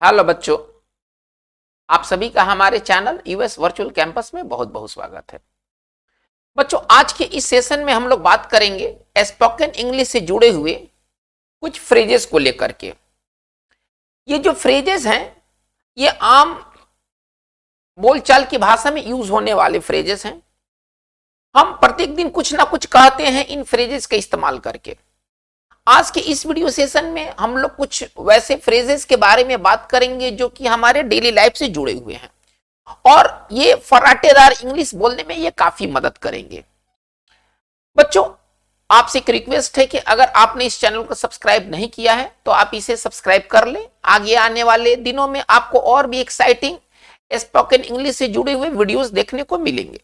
Hello बच्चों, आप सभी का हमारे चैनल यूएस वर्चुअल कैंपस में बहुत बहुत स्वागत है। बच्चों, आज के इस सेशन में हम लोग बात करेंगे स्पोकन इंग्लिश से जुड़े हुए कुछ फ्रेजेस को लेकर के। ये जो फ्रेजेस हैं ये आम बोलचाल की भाषा में यूज होने वाले फ्रेजेस हैं। हम प्रत्येक दिन कुछ ना कुछ कहते हैं इन फ्रेजेस का इस्तेमाल करके। आज के इस वीडियो सेशन में हम लोग कुछ वैसे फ्रेजेस के बारे में बात करेंगे जो कि हमारे डेली लाइफ से जुड़े हुए हैं और ये फराटेदार इंग्लिश बोलने में ये काफी मदद करेंगे। बच्चों, आपसे एक रिक्वेस्ट है कि अगर आपने इस चैनल को सब्सक्राइब नहीं किया है तो आप इसे सब्सक्राइब कर लें। आगे आने वाले दिनों में आपको और भी एक्साइटिंग स्पोकन इंग्लिश से जुड़े हुए वीडियोस देखने को मिलेंगे।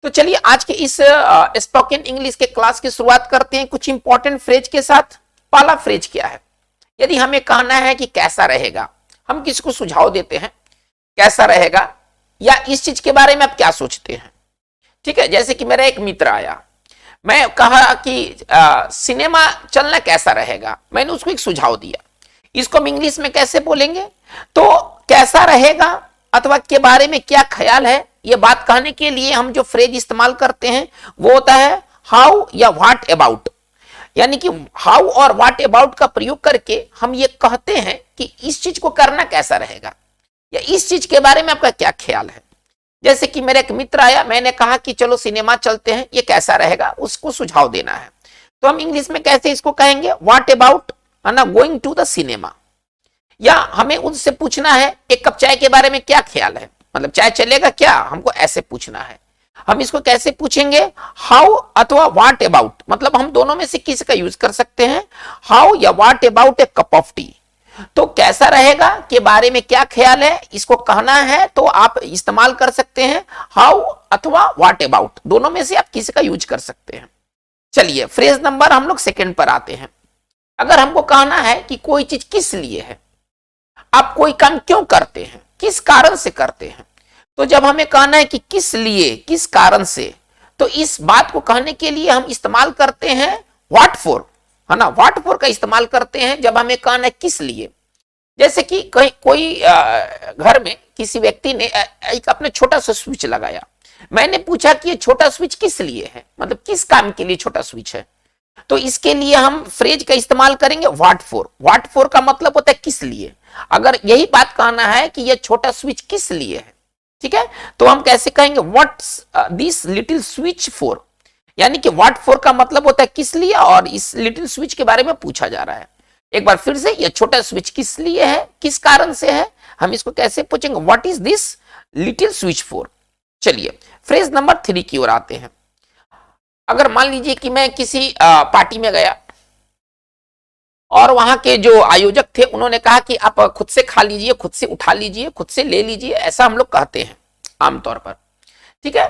तो चलिए आज के इस स्पोकन इंग्लिश के क्लास की शुरुआत करते हैं कुछ इंपॉर्टेंट फ्रेज के साथ। पहला फ्रेज क्या है? यदि हमें कहना है कि कैसा रहेगा, हम किसको सुझाव देते हैं कैसा रहेगा या इस चीज के बारे में आप क्या सोचते हैं। ठीक है, जैसे कि मेरा एक मित्र आया, मैं कहा कि सिनेमा चलना कैसा रहेगा, मैंने उसको एक सुझाव दिया। इसको हम इंग्लिश में कैसे बोलेंगे? तो कैसा रहेगा अथवा के बारे में क्या ख्याल है, ये बात कहने के लिए हम जो फ्रेज इस्तेमाल करते हैं वो होता है हाउ या व्हाट अबाउट। यानी कि हाउ और व्हाट अबाउट का प्रयोग करके हम ये कहते हैं कि इस चीज को करना कैसा रहेगा या इस चीज के बारे में आपका क्या ख्याल है। जैसे कि मेरा एक मित्र आया, मैंने कहा कि चलो सिनेमा चलते हैं, ये कैसा रहेगा, उसको सुझाव देना है। तो हम इंग्लिश में कैसे इसको कहेंगे? What about going to the cinema. या हमें उनसे पूछना है एक कप चाय के बारे में क्या ख्याल है, मतलब चाय चलेगा क्या, हमको ऐसे पूछना है। हम इसको कैसे पूछेंगे? हाउ अथवा व्हाट अबाउट, मतलब हम दोनों में से किसी का यूज कर सकते हैं, हाउ या what about A cup of T. तो कैसा रहेगा के बारे में क्या ख्याल है, इसको कहना है तो आप इस्तेमाल कर सकते हैं हाउ अथवा व्हाट अबाउट, दोनों में से आप किसी का यूज कर सकते हैं। चलिए फ्रेज नंबर हम लोग सेकंड पर आते हैं। अगर हमको कहना है कि कोई चीज किस लिए है, आप कोई काम क्यों करते हैं, किस कारण से करते हैं, तो जब हमें कहना है कि किस लिए, किस कारण से, तो इस बात को कहने के लिए हम इस्तेमाल करते हैं व्हाट फॉर, है ना। व्हाट फॉर का इस्तेमाल करते हैं जब हमें कहना है किस लिए। जैसे कि कहीं कोई घर में किसी व्यक्ति ने एक अपने छोटा सा स्विच लगाया, मैंने पूछा कि ये छोटा स्विच किस लिए है, मतलब किस काम के लिए छोटा स्विच है, तो इसके लिए हम फ्रेज का इस्तेमाल करेंगे व्हाट फॉर। व्हाट फॉर का मतलब होता है किस लिए। अगर यही बात कहना है कि यह छोटा स्विच किस लिए है, ठीक है, तो हम कैसे कहेंगे? What's this little switch for. यानी कि व्हाट फॉर का मतलब होता है किस लिए और इस लिटिल स्विच के बारे में पूछा जा रहा है। एक बार फिर से, यह छोटा स्विच किस लिए है, किस कारण से है, हम इसको कैसे पूछेंगे? What is this little switch for. चलिए फ्रेज नंबर 3 की ओर आते हैं। अगर मान लीजिए कि मैं किसी पार्टी में गया और वहां के जो आयोजक थे उन्होंने कहा कि आप खुद से खा लीजिए, खुद से उठा लीजिए, खुद से ले लीजिए, ऐसा हम लोग कहते हैं आमतौर पर। ठीक है,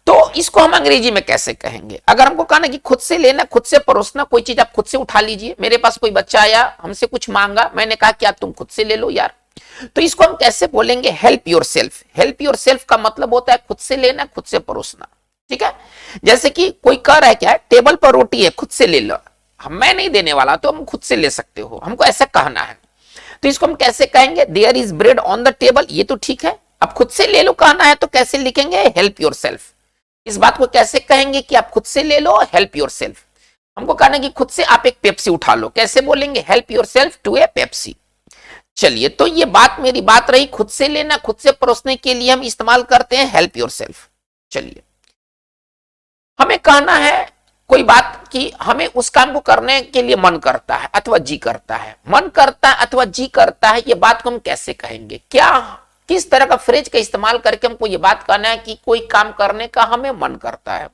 तो इसको हम अंग्रेजी में कैसे कहेंगे? अगर हमको कहना कि खुद से लेना, खुद से परोसना, कोई चीज आप खुद से उठा लीजिए। मेरे पास कोई बच्चा आया, हमसे कुछ मांगा, मैंने कहा कि आप तुम खुद से ले लो यार, तो इसको हम कैसे बोलेंगे? Help your self. Help your self का मतलब होता है खुद से लेना, खुद से परोसना। ठीक है, जैसे कि कोई कह रहा है क्या, टेबल पर रोटी है, खुद से ले लो, मैं नहीं देने वाला, तो हम खुद से ले सकते हो, हमको ऐसा कहना है। तो इसको हम कैसे कहेंगे? There is bread on the table. ये तो ठीक है, अब खुद से ले लो कहना है तो कैसे लिखेंगे? Help your self. इस बात को कैसे कहेंगे कि आप खुद से ले लो? Help your self. हमको कहना है कि खुद से आप एक पेप्सी उठा लो, कैसे बोलेंगे? Help yourself to a Pepsi. चलिए, तो ये मेरी बात रही, खुद से लेना, खुद से परोसने के लिए हम इस्तेमाल करते हैं हेल्प योर सेल्फ। चलिए, हमें कहना है कोई बात कि हमें उस काम को करने के लिए मन करता है अथवा जी करता है। मन करता है अथवा जी करता है, ये बात को हम कैसे कहेंगे? क्या किस तरह का फ्रेज का इस्तेमाल करके हमको ये बात कहना है कि कोई काम करने का हमें मन करता है,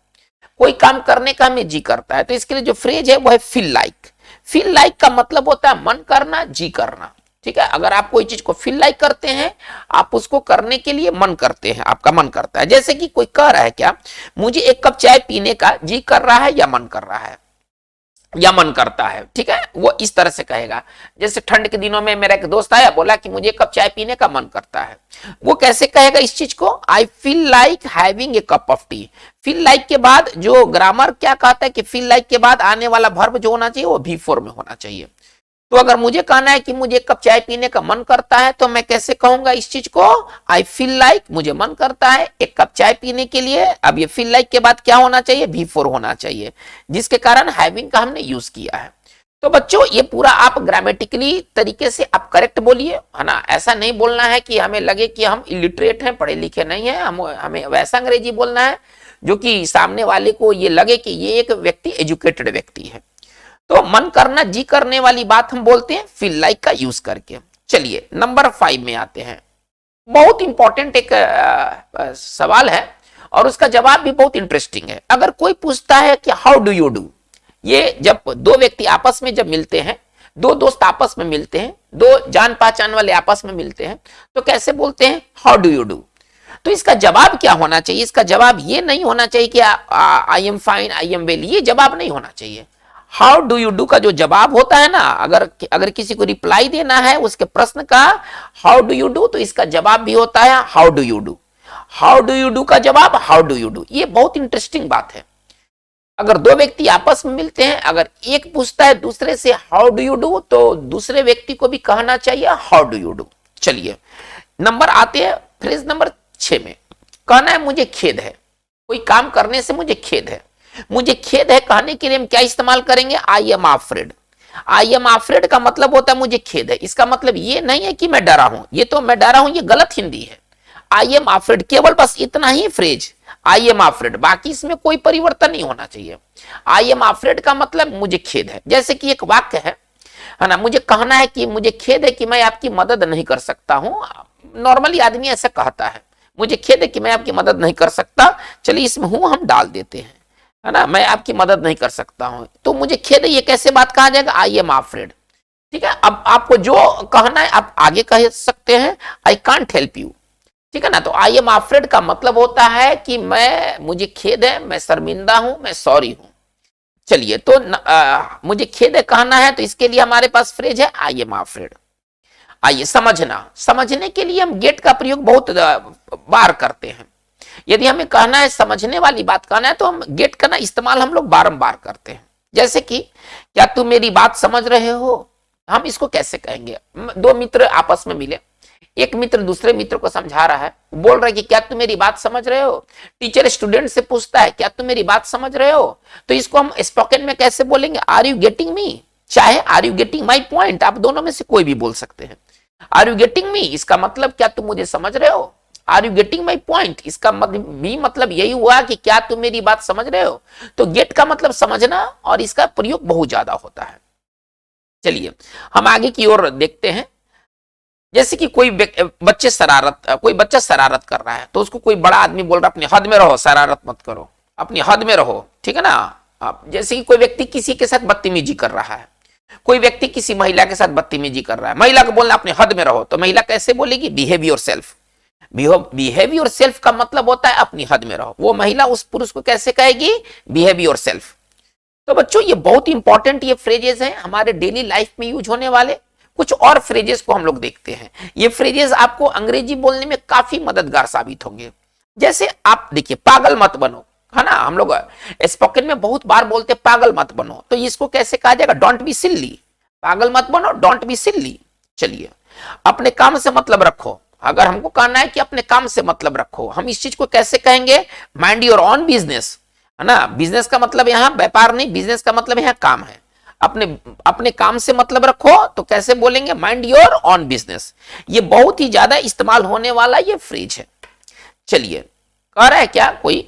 कोई काम करने का हमें जी करता है। तो इसके लिए जो फ्रेज है वो है फील लाइक। फील लाइक का मतलब होता है मन करना, जी करना। ठीक है, अगर आप कोई चीज को फील लाइक करते हैं, आप उसको करने के लिए मन करते हैं, आपका मन करता है। जैसे कि कोई कह रहा है क्या, मुझे एक कप चाय पीने का जी कर रहा है या मन कर रहा है या मन करता है। ठीक है, वो इस तरह से कहेगा। जैसे ठंड के दिनों में मेरा एक दोस्त आया, बोला कि मुझे कप चाय पीने का मन करता है, वो कैसे कहेगा इस चीज को? I feel like having a cup of T. Feel like के बाद जो ग्रामर क्या कहता है कि फील लाइक के बाद आने वाला वर्ब जो होना चाहिए वो भी फॉर्म में होना चाहिए। तो अगर मुझे कहना है कि मुझे एक कप चाय पीने का मन करता है तो मैं कैसे कहूंगा इस चीज को, आई फील लाइक, मुझे मन करता है एक कप चाय पीने के लिए। अब ये फील लाइक के बाद क्या होना चाहिए, बिफोर होना चाहिए, जिसके कारण हैविंग का हमने यूज किया है। तो बच्चों ये पूरा आप ग्रामेटिकली तरीके से आप करेक्ट बोलिए, है ना। ऐसा नहीं बोलना है कि हमें लगे कि हम इलिटरेट हैं, पढ़े लिखे नहीं है, हमें वैसा अंग्रेजी बोलना है जो कि सामने वाले को ये लगे कि ये एक व्यक्ति एजुकेटेड व्यक्ति है। तो मन करना, जी करने वाली बात हम बोलते हैं फील लाइक का यूज करके। चलिए नंबर 5 में आते हैं। बहुत इंपॉर्टेंट एक सवाल है और उसका जवाब भी बहुत इंटरेस्टिंग है। अगर कोई पूछता है कि हाउ डू यू डू, ये जब दो व्यक्ति आपस में जब मिलते हैं, दो दोस्त आपस में मिलते हैं, दो जान पहचान वाले आपस में मिलते हैं, तो कैसे बोलते हैं, हाउ डू यू डू। तो इसका जवाब क्या होना चाहिए, इसका जवाब ये नहीं होना चाहिए कि I am fine, I am well, ये जवाब नहीं होना चाहिए। हाउ डू यू डू का जो जवाब होता है ना, अगर किसी को रिप्लाई देना है उसके प्रश्न का हाउ डू यू डू, तो इसका जवाब भी होता है how do you do. How do you do का जवाब हाउ डू यू डू। ये बहुत इंटरेस्टिंग बात है। अगर दो व्यक्ति आपस में मिलते हैं, अगर एक पूछता है दूसरे से हाउ डू यू डू, तो दूसरे व्यक्ति को भी कहना चाहिए हाउ डू यू डू। चलिए नंबर आते हैं फ्रेज नंबर 6 में। कहना है मुझे खेद है, कोई काम करने से मुझे खेद है। मुझे खेद है कहने के लिए हम क्या इस्तेमाल करेंगे, I am afraid. I am afraid का मतलब होता है मुझे खेद है। इसका मतलब ये नहीं है कि मैं डरा हूं, ये तो मैं डरा हूं ये गलत हिंदी है। आई एम अफ्रेड केवल बस इतना ही फ्रेज, आई एम अफ्रेड, बाकी इसमें कोई परिवर्तन नहीं होना चाहिए। आई एम अफ्रेड का मतलब मुझे खेद है। जैसे कि एक वाक्य है ना, मुझे कहना है कि मुझे खेद है कि मैं आपकी मदद नहीं कर सकता हूं। नॉर्मली आदमी ऐसा कहता है, मुझे खेद है कि मैं आपकी मदद नहीं कर सकता। चलिए इसमें हूं हम डाल देते हैं, है ना, मैं आपकी मदद नहीं कर सकता हूं, तो मुझे खेद है, ये कैसे बात कहा जाएगा, आई एम अफ्रेड। ठीक है, अब आपको जो कहना है आप आगे कह सकते हैं आई कांट हेल्प यू। ठीक है ना, तो आई एम अफ्रेड का मतलब होता है कि मुझे खेद है, मैं शर्मिंदा हूं, मैं सॉरी हूं। चलिए तो मुझे खेद है कहना है, तो इसके लिए हमारे पास फ्रेज है आई एम अफ्रेड। आइए समझना, समझने के लिए हम गेट का प्रयोग बहुत बार करते हैं। यदि हमें कहना है समझने वाली बात कहना है, तो हम गेट का ना इस्तेमाल हम लोग बारंबार करते हैं। जैसे कि क्या तुम मेरी बात समझ रहे हो, हम इसको कैसे कहेंगे। दो मित्र आपस में मिले, एक मित्र दूसरे मित्र को समझा रहा है, बोल रहा है कि क्या तुम मेरी बात समझ रहे हो। टीचर स्टूडेंट से पूछता है क्या तुम मेरी बात समझ रहे हो, तो इसको हम स्पोकन में कैसे बोलेंगे, आर यू गेटिंग मी, चाहे are you getting my point, आप दोनों में से कोई भी बोल सकते हैं। आर यू गेटिंग मी इसका मतलब क्या तुम मुझे समझ रहे हो, are you getting my point इसका भी मतलब यही हुआ कि क्या तुम मेरी बात समझ रहे हो। तो गेट का मतलब समझना और इसका प्रयोग बहुत ज्यादा होता है। चलिए हम आगे की ओर देखते हैं। जैसे कि कोई बच्चा शरारत कर रहा है, तो उसको कोई बड़ा आदमी बोल रहा है अपनी हद में रहो, शरारत मत करो, अपनी हद में रहो। ठीक है ना, आप जैसे कि कोई व्यक्ति किसी के साथ बदतमीजी कर रहा है, कोई व्यक्ति किसी महिला के साथ बदतमीजी कर रहा है, महिला को बोलना अपने हद में रहो, तो महिला कैसे बोलेगी, बिहेव योरसेल्फ। बिहेव योरसेल्फ का मतलब होता है अपनी हद में रहो। वो महिला उस पुरुष को कैसे कहेगी, बिहेव योरसेल्फ। तो बच्चों ये बहुत इंपॉर्टेंट ये फ्रेजेस हैं हमारे डेली लाइफ में यूज होने वाले। कुछ और फ्रेजेस को हम लोग देखते हैं। ये फ्रेजेस आपको अंग्रेजी बोलने में काफी मददगार साबित होंगे। जैसे आप देखिए, पागल मत बनो, है ना, हम लोग स्पोकन में बहुत बार बोलते पागल मत बनो, तो इसको कैसे कहा जाएगा, डोंट बी सिल्ली। पागल मत बनो, डोंट बी सिल्ली। चलिए अपने काम से मतलब रखो, अगर हमको कहना है कि अपने काम से मतलब रखो, हम इस चीज को कैसे कहेंगे, माइंड योर ऑन बिजनेस, है ना। बिजनेस का मतलब यहाँ व्यापार नहीं, बिजनेस का मतलब यहाँ काम है। अपने काम से मतलब रखो, तो कैसे बोलेंगे, माइंड योर ऑन बिजनेस। ये बहुत ही ज्यादा इस्तेमाल होने वाला ये फ्रेज है। चलिए कह रहा है क्या कोई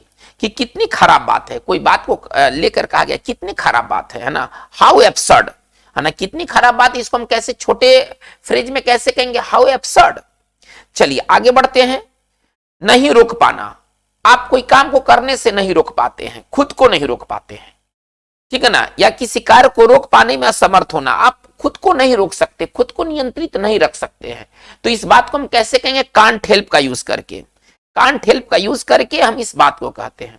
कि कितनी खराब बात है, कोई बात को लेकर कहा गया कितनी खराब बात है ना, हाउ एब्सर्ड, है ना, कितनी खराब बात। इसको हम कैसे छोटे फ्रेज में कैसे कहेंगे, हाउ एब्सर्ड। चलिए आगे बढ़ते हैं। नहीं रोक पाना, आप कोई काम को करने से नहीं रोक पाते हैं, खुद को नहीं रोक पाते हैं, ठीक है ना, या किसी कार्य को रोक पाने में असमर्थ होना, आप खुद को नहीं रोक सकते, खुद को नियंत्रित नहीं रख सकते हैं, तो इस बात को हम कैसे कहेंगे, कांट हेल्प का यूज करके। कांट हेल्प का यूज करके हम इस बात को कहते हैं।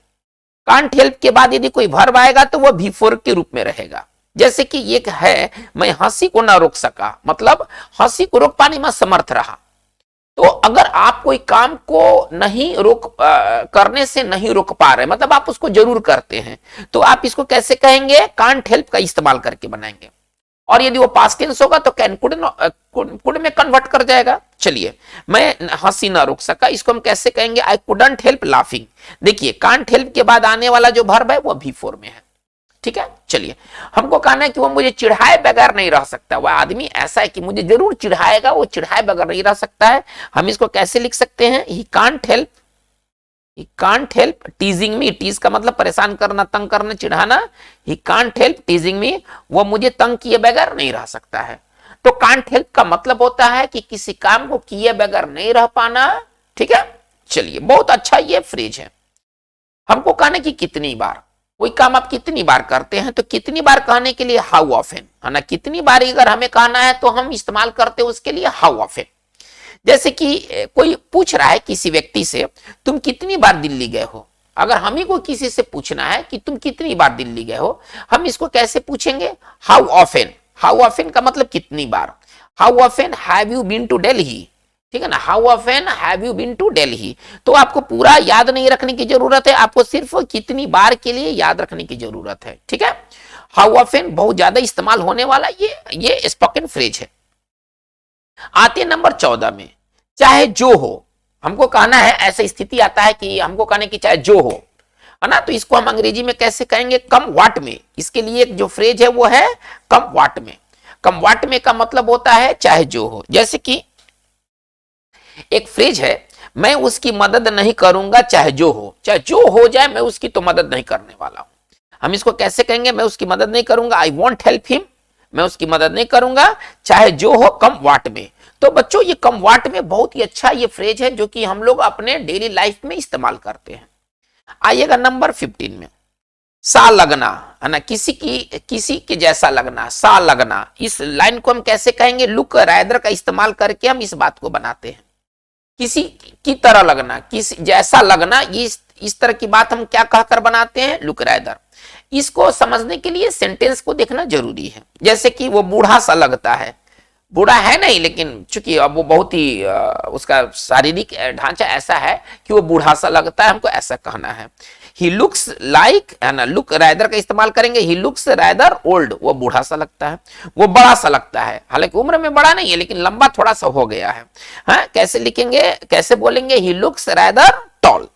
कांट हेल्प के बाद यदि कोई वर्ब आएगा तो वह बिफोर के रूप में रहेगा। जैसे कि एक है, मैं हंसी को ना रोक सका, मतलब हंसी को रोक पाने में समर्थ रहा। तो अगर आप कोई काम को नहीं करने से नहीं रोक पा रहे, मतलब आप उसको जरूर करते हैं, तो आप इसको कैसे कहेंगे, कांट हेल्प का इस्तेमाल करके बनाएंगे। और यदि वो पास्ट टेंस होगा तो कैन कुड में कन्वर्ट कर जाएगा। चलिए, मैं हंसी ना रोक सका, इसको हम कैसे कहेंगे? I couldn't help laughing. देखिए, कांट हेल्प के बाद आने वाला जो वर्ब है वो V4 में है। ठीक है, चलिए, हमको कहना है कि वो मुझे चिढ़ाए बगैर नहीं रह सकता। वह आदमी ऐसा है कि मुझे जरूर चिढ़ाएगा, वो चिढ़ाए बगैर नहीं रह सकता है। हम इसको कैसे लिख सकते हैं? He can't help teasing me. Tease का मतलब परेशान करना, तंग करना, चिढ़ाना। ही कांट हेल्प टीजिंग मी, वो मुझे तंग किए बगैर नहीं रह सकता है। तो कांट हेल्प का मतलब होता है कि किसी काम को किए बगैर नहीं रह पाना। ठीक है, चलिए, बहुत अच्छा ये फ्रेज है। हमको कहना कि कितनी बार, कोई काम आप कितनी बार करते हैं, तो कितनी बार कहने के लिए हाउ ऑफन, है ना। कितनी बार अगर हमें कहना है तो हम इस्तेमाल करते हैं उसके लिए हाउ ऑफन। जैसे कि कोई पूछ रहा है किसी व्यक्ति से, तुम कितनी बार दिल्ली गए हो। अगर हम ही को किसी से पूछना है कि तुम कितनी बार दिल्ली गए हो, हम इसको कैसे पूछेंगे? How often. हाउ ऑफन का मतलब कितनी बार। How often have you been to Delhi, ठीक है ना। How often have you been to Delhi. तो आपको पूरा याद नहीं रखने की जरूरत है, आपको सिर्फ कितनी बार के लिए याद रखने की जरूरत है। ठीक है, हाउ ऑफन बहुत ज्यादा इस्तेमाल होने वाला ये स्पोकन फ्रेज है। आते नंबर 14 में, चाहे जो हो। हमको कहना है, ऐसा स्थिति आता है कि हमको कहने की चाहे जो हो, है ना। तो इसको हम अंग्रेजी में कैसे कहेंगे? कम व्हाट में। इसके लिए एक जो फ्रेज है वो है कम व्हाट में। कम व्हाट में का मतलब होता है चाहे जो हो। जैसे कि एक फ्रेज है, मैं उसकी मदद नहीं करूंगा चाहे जो हो जाए, मैं उसकी तो मदद नहीं करने वाला हूं। हम इसको कैसे कहेंगे? मैं उसकी मदद नहीं करूंगा, आई वॉन्ट हेल्प हिम, मैं उसकी मदद नहीं करूंगा चाहे जो हो, कम वाट में। तो बच्चों, ये कम वाट में बहुत ही अच्छा ये फ्रेज है जो कि हम लोग अपने डेली लाइफ में इस्तेमाल करते हैं। आइएगा नंबर 15 में, सा लगना, है ना। किसी के जैसा लगना, सा लगना। इस लाइन को हम कैसे कहेंगे? लुक रादर का इस्तेमाल करके हम इस बात को बनाते हैं। किसी की तरह लगना, किसी जैसा लगना, इस तरह की बात हम क्या कहकर बनाते हैं? Look rather. इसको समझने के लिए सेंटेंस को देखना जरूरी है। जैसे कि वो बूढ़ा सा लगता है, बूढ़ा है नहीं, लेकिन चूंकि अब वो बहुत ही उसका शारीरिक ढांचा ऐसा है कि वो बूढ़ा सा लगता है, हमको ऐसा कहना है। ही लुक्स लाइक, है ना। लुक रादर का इस्तेमाल करेंगे, ही लुक्स रादर ओल्ड, वो बूढ़ा सा लगता है, वो बड़ा सा लगता है। हालांकि उम्र में बड़ा नहीं है, लेकिन लंबा थोड़ा सा हो गया है। हाँ, कैसे लिखेंगे, कैसे बोलेंगे? He looks rather tall.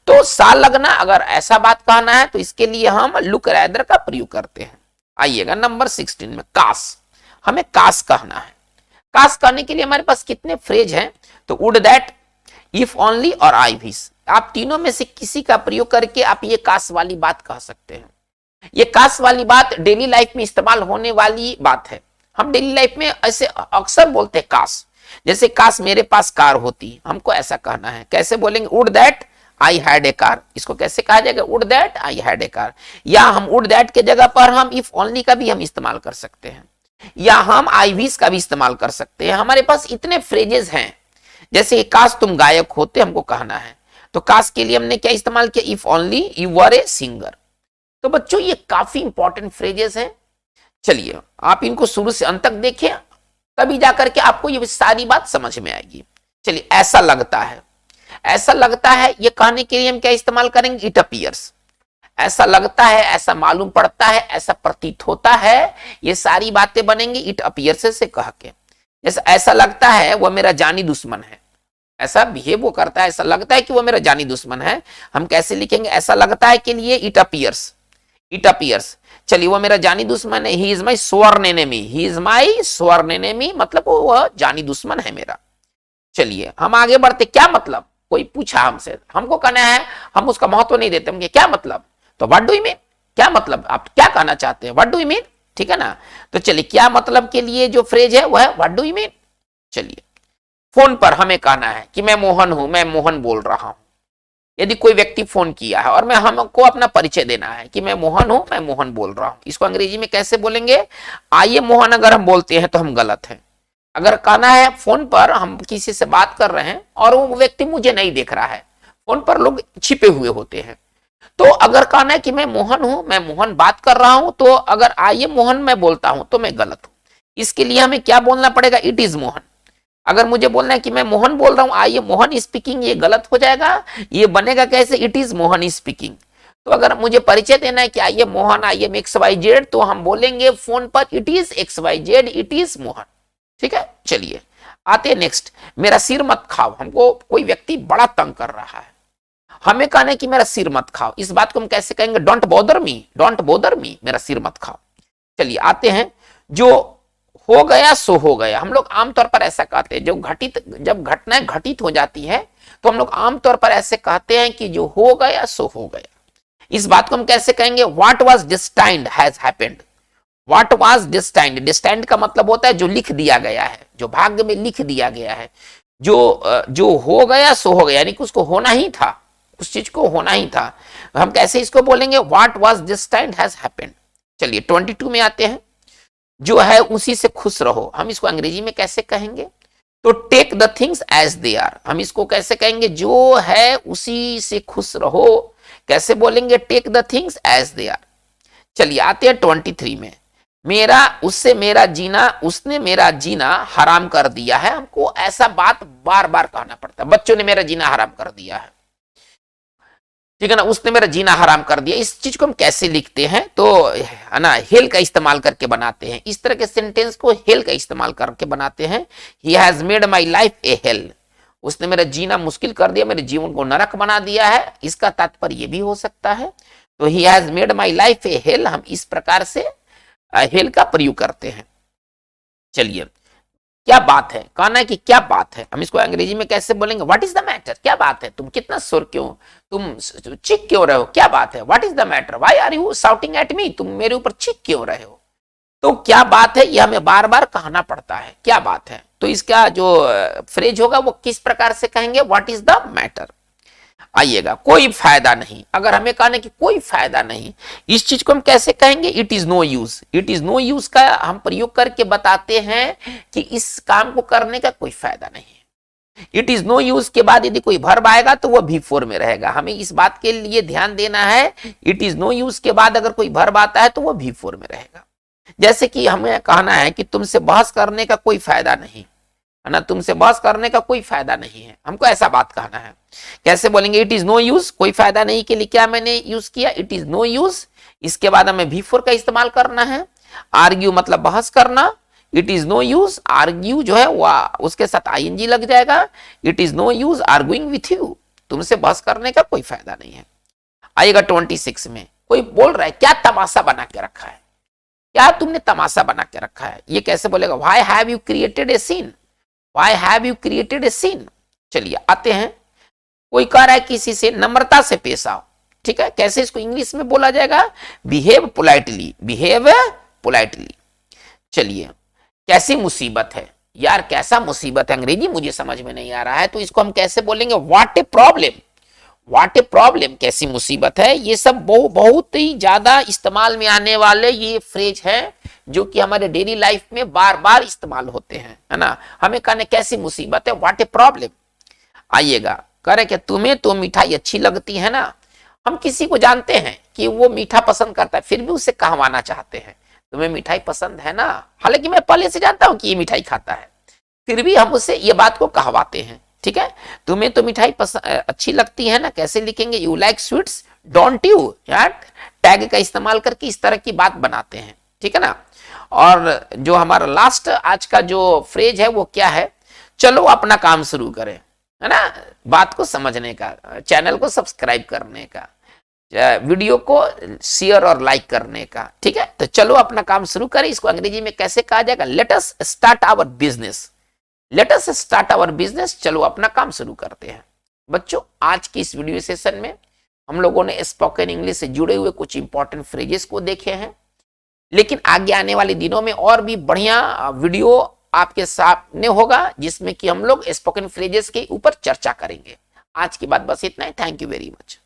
तो सा लगना, अगर ऐसा बात कहना है तो इसके लिए हम लुक रादर का प्रयोग करते हैं। आइएगा नंबर 16 में, काश। हमें काश कहना है। काश कहने के लिए हमारे पास कितने फ्रेज हैं? तो वुड दैट, इफ ओनली और आई विश। आप तीनों में से किसी का प्रयोग करके आप ये काश वाली बात कह सकते हैं। ये काश वाली बात डेली लाइफ में इस्तेमाल होने वाली बात है। हम डेली लाइफ में ऐसे अक्सर बोलते हैं काश। जैसे काश मेरे पास कार होती, हमको ऐसा कहना है। कैसे बोलेंगे? Would that I had a car. इसको कैसे कहा जाएगा? Would that I had a car. या हम वुड दैट के जगह पर हम इफ ओनली का भी हम इस्तेमाल कर सकते हैं, या हम आई विश का भी इस्तेमाल कर सकते हैं। हमारे पास इतने फ्रेजेस हैं। जैसे काश तुम गायक होते, हमको कहना है, तो काश के लिए हमने क्या इस्तेमाल किया? If only you were a singer. तो बच्चों, ये काफी इंपॉर्टेंट फ्रेजेस हैं। चलिए, आप इनको शुरू से अंत तक देखिए, तभी जाकर के आपको ये सारी बात समझ में आएगी। चलिए, ऐसा लगता है। ऐसा लगता है ये कहने के लिए हम क्या इस्तेमाल करेंगे? It appears. ऐसा लगता है, ऐसा मालूम पड़ता है, ऐसा प्रतीत होता है, ये सारी बातें बनेंगी इट अपीयर्स से कह के। जैसे ऐसा लगता है वो मेरा जानी दुश्मन है, ऐसा बिहेव वो करता है, ऐसा लगता है कि वो मेरा जानी दुश्मन है। हम कैसे लिखेंगे? ऐसा लगता है के लिए इट अपीयर्स, इट अपीयर्स। चलिए, वो मेरा जानी दुश्मन है, he is my sworn enemy, he is my sworn enemy, मतलब वो जानी दुश्मन है मेरा। चलिए, हम आगे बढ़ते। क्या मतलब? कोई पूछा हमसे, हमको कहना है, हम उसका महत्व नहीं देते, हम क्या मतलब? तो व्हाट डू यू मीन? क्या मतलब, आप क्या कहना चाहते हैं? व्हाट डू यू मीन, ठीक है ना। तो चलिए, क्या मतलब के लिए जो फ्रेज है वह है व्हाट डू यू मीन। चलिए, फोन पर हमें कहना है कि मैं मोहन हूं, मैं मोहन बोल रहा हूं। यदि कोई व्यक्ति फोन किया है और मैं हमको अपना परिचय देना है कि मैं मोहन हूं, मैं मोहन बोल रहा हूं, इसको अंग्रेजी में कैसे बोलेंगे? आइए मोहन अगर हम बोलते हैं तो हम गलत हैं। अगर कहना है फोन पर हम किसी से बात कर रहे हैं और वो व्यक्ति मुझे नहीं देख रहा है, फोन पर लोग छिपे हुए होते हैं, तो अगर कहना है कि मैं मोहन हूं, मैं मोहन बात कर रहा हूं, तो अगर आइए मोहन मैं बोलता हूं तो मैं गलत हूं। इसके लिए हमें क्या बोलना पड़ेगा? It is Mohan. अगर मुझे बोलना है कि मैं मोहन बोल रहा हूं, आइए मोहन स्पीकिंग, ये गलत हो जाएगा। ये बनेगा कैसे? It is Mohan speaking. तो अगर मुझे परिचय देना है कि I am Mohan, I am XYZ, तो हम बोलेंगे फोन पर it is XYZ, it is Mohan. ठीक है, चलिए आते हैं नेक्स्ट। मेरा सिर मत खाओ, हमको कोई व्यक्ति बड़ा तंग कर रहा है, हमें कहना है कि मेरा सिर मत खाओ। इस बात को हम कैसे कहेंगे? Don't bother me, don't bother me, मेरा सिर मत खाओ। चलिए आते हैं, जो हो गया सो हो गया। हम लोग आमतौर पर ऐसा कहते हैं, जब घटनाएं घटित हो जाती है तो हम लोग आमतौर पर ऐसे कहते हैं कि जो हो गया सो हो गया। इस बात को हम कैसे कहेंगे? What was destined has happened. What was destined, destined का मतलब होता है जो लिख दिया गया है, जो भाग्य में लिख दिया गया है। जो हो गया सो हो गया, यानी कि उसको होना ही था, उस चीज को होना ही था। हम कैसे इसको बोलेंगे? What was destined has happened. चलिए 22 में आते हैं, जो है उसी से खुश रहो। हम इसको अंग्रेजी में कैसे कहेंगे? तो take the things as they are. हम इसको कैसे कहेंगे? जो है उसी से खुश रहो। कैसे बोलेंगे? Take the things as they are. चलिए आते हैं 23 में, उससे मेरा जीना, उसने मेरा जीना हराम कर दिया है। हमको ऐसा बात बार बार कहना पड़ता है, बच्चों ने मेरा जीना हराम कर दिया है, ठीक है ना, उसने मेरा जीना हराम कर दिया। इस चीज को हम कैसे लिखते हैं? तो है ना, हेल का इस्तेमाल करके बनाते हैं। इस तरह के सेंटेंस को हेल का इस्तेमाल करके बनाते हैं। He has made my life a hello. उसने मेरा जीना मुश्किल कर दिया, मेरे जीवन को नरक बना दिया है। इसका तात्पर्य यह भी हो सकता है। तो he has made my life a hello, हम इस प्रकार से हेल का प्रयोग करते हैं। चलिए, क्या बात है, कहना है कि क्या बात है। हम इसको अंग्रेजी में कैसे बोलेंगे? व्हाट इज द मैटर, क्या बात है, तुम कितना सुर क्यों, तुम चीख क्यों रहे हो, क्या बात है। What is the matter, why are you shouting at me, तुम मेरे ऊपर चीख क्यों रहे हो। तो क्या बात है, यह हमें बार बार कहना पड़ता है, क्या बात है। तो इसका जो फ्रेज होगा वो किस प्रकार से कहेंगे? What is the matter. आइएगा, कोई फायदा नहीं। अगर हमें कहने की कोई फायदा नहीं, इस चीज को हम कैसे कहेंगे? It is no use. It is no use का हम प्रयोग करके बताते हैं कि इस काम को करने का कोई फायदा नहीं है। इट इज नो यूज के बाद यदि कोई वर्ब आएगा तो वह V4 में रहेगा। हमें इस बात के लिए ध्यान देना है, इट इज नो यूज के बाद अगर कोई वर्ब आता है तो वह V4 में रहेगा। जैसे कि हमें कहना है कि तुमसे बहस करने का कोई फायदा नहीं है ना, तुमसे बहस करने का कोई फायदा नहीं है, हमको ऐसा बात कहना है। कैसे बोलेंगे? इट इज नो यूज, कोई फायदा नहीं के लिए क्या मैंने यूज किया? It is no use. इसके बाद हमें V4 का इस्तेमाल करना है। आर्ग्यू मतलब बहस करना। It is no use, argue जो है वह उसके साथ ING लग जाएगा। It is no use arguing with you, तुमसे बहस करने का कोई फायदा नहीं है। आइएगा 26 में, कोई बोल रहा है क्या तमाशा बना के रखा है, क्या तुमने तमाशा बना के रखा है। ये कैसे बोलेगा? Why have you created a scene, why have you created a scene. चलिए आते हैं, कोई कह रहा है किसी से नम्रता से पेश आओ, ठीक है, कैसे इसको इंग्लिश में बोला जाएगा? Behave politely, behave politely. चलिए, कैसी मुसीबत है यार, कैसा मुसीबत है, अंग्रेजी मुझे समझ में नहीं आ रहा है, तो इसको हम कैसे बोलेंगे? What a problem, what a problem, कैसी मुसीबत है। ये सब बहुत ही ज्यादा इस्तेमाल में आने वाले ये फ्रेज है जो कि हमारे डेली लाइफ में बार बार इस्तेमाल होते हैं, है ना। हमें कहने कैसी मुसीबत है, व्हाट ए प्रॉब्लम। आइएगा, कह रहे कि तुम्हें तो मिठाई अच्छी लगती है ना। हम किसी को जानते हैं कि वो मीठा पसंद करता है, फिर भी उसे कहवाना चाहते हैं, तुम्हें मिठाई पसंद है ना। हालांकि मैं पहले से जानता हूं कि ये मिठाई खाता है, फिर भी हम उससे ये बात को कहवाते हैं, ठीक है। तुम्हें तो मिठाई अच्छी लगती है ना, कैसे लिखेंगे? You like sweets don't you, यार टैग का इस्तेमाल करके इस तरह की बात बनाते हैं, ठीक है ना। और जो हमारा लास्ट आज का जो फ्रेज है वो क्या है? चलो अपना काम शुरू करें, है ना। बात को समझने का, चैनल को सब्सक्राइब करने का, वीडियो को शेयर और लाइक करने का, ठीक है। तो चलो अपना काम शुरू करें, इसको अंग्रेजी में कैसे कहा जाएगा? Let us start our business, let us start our business, चलो अपना काम शुरू करते हैं। बच्चों, आज की इस वीडियो सेशन में हम लोगों ने स्पोकन इंग्लिश से जुड़े हुए कुछ इंपॉर्टेंट फ्रेजेस को देखे हैं, लेकिन आगे आने वाले दिनों में और भी बढ़िया वीडियो आपके सामने होगा जिसमें कि हम लोग स्पोकन फ्रेजेस के ऊपर चर्चा करेंगे। आज की बात बस इतना ही। Thank you very much.